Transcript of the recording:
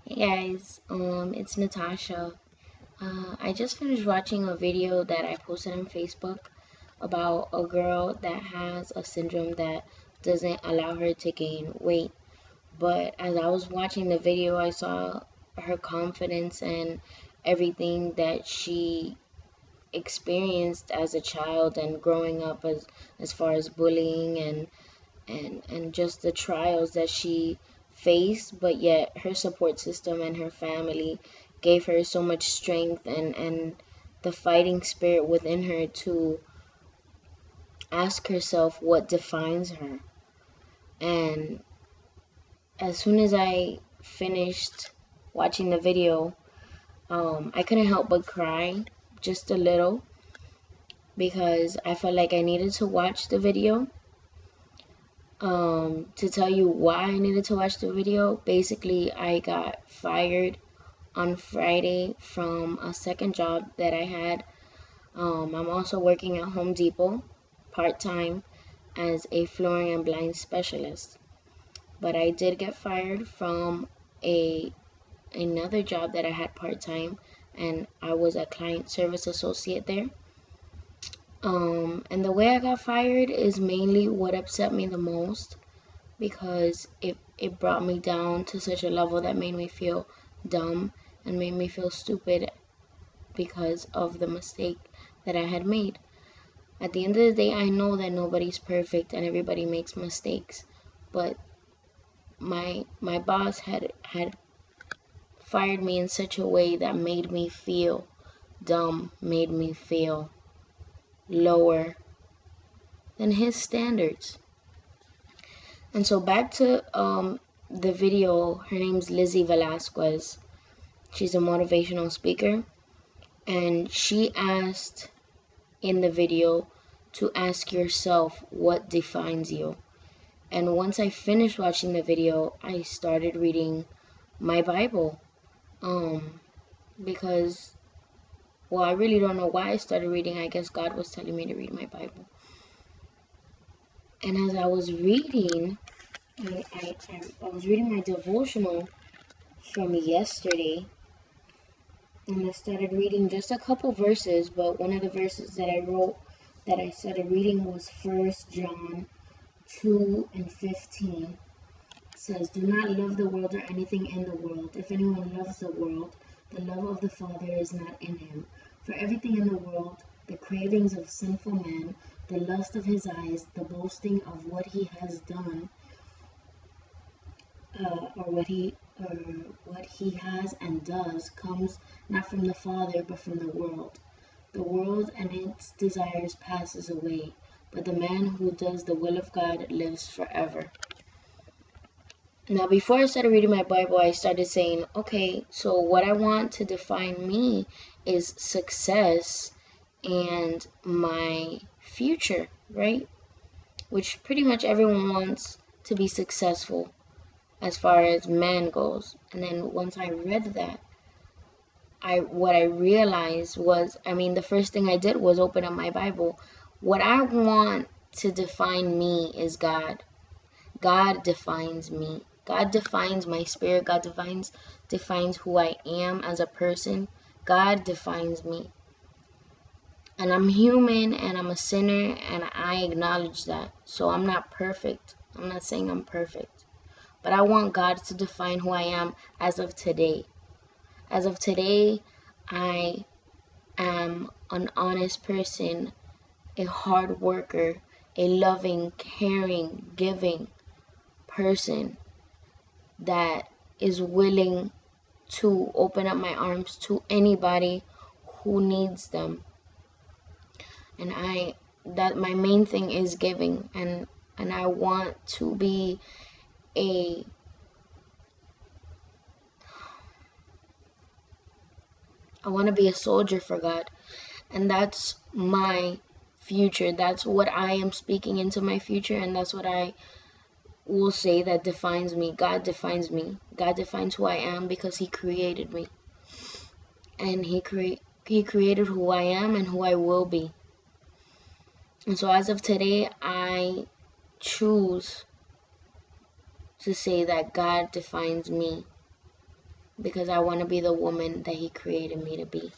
Hey guys, it's Natasha. I just finished watching a video that I posted on Facebook about a girl that has a syndrome that doesn't allow her to gain weight. But as I was watching the video, I saw her confidence and everything that she experienced as a child and growing up as far as bullying and just the trials that she faced, but yet her support system and her family gave her so much strength and the fighting spirit within her to ask herself what defines her. And as soon as I finished watching the video, I couldn't help but cry just a little because I felt like I needed to watch the video. To tell you why I needed to watch the video, basically I got fired on Friday from a second job that I had. I'm also working at Home Depot part-time as a flooring and blind specialist. But I did get fired from another job that I had part-time, and I was a client service associate there. And the way I got fired is mainly what upset me the most because it brought me down to such a level that made me feel dumb and made me feel stupid because of the mistake that I had made. At the end of the day, I know that nobody's perfect and everybody makes mistakes, but my boss had fired me in such a way that made me feel dumb, made me feel lower than his standards. And so back to the video, her name's Lizzie Velasquez. She's a motivational speaker, and she asked in the video to ask yourself what defines you. And once I finished watching the video, I started reading my Bible. Because, well, I really don't know why I started reading. I guess God was telling me to read my Bible. And as I was reading, I was reading my devotional from yesterday, and I started reading just a couple verses, but one of the verses that I wrote that I started reading was 1 John 2 and 15. It says, "Do not love the world or anything in the world. If anyone loves the world, the love of the Father is not in him. For everything in the world, the cravings of sinful man, the lust of his eyes, the boasting of what he has done, or what he has and does, comes not from the Father, but from the world. The world and its desires passes away, but the man who does the will of God lives forever." Now, before I started reading my Bible, I started saying, okay, so what I want to define me is success and my future, right? Which pretty much everyone wants to be successful as far as man goes. And then once I read that, what I realized was, the first thing I did was open up my Bible. What I want to define me is God. God defines me. God defines my spirit. God defines who I am as a person. God defines me. And I'm human and I'm a sinner and I acknowledge that. So I'm not perfect. I'm not saying I'm perfect. But I want God to define who I am as of today. As of today, I am an honest person, a hard worker, a loving, caring, giving person that is willing to open up my arms to anybody who needs them. And that my main thing is giving, and I want to be I want to be a soldier for God, and that's my future. That's what I am speaking into my future, and that's what I will say that defines me. God defines me. God defines who I am because he created me. And he created who I am and who I will be. And so as of today, I choose to say that God defines me. because I want to be the woman that He created me to be.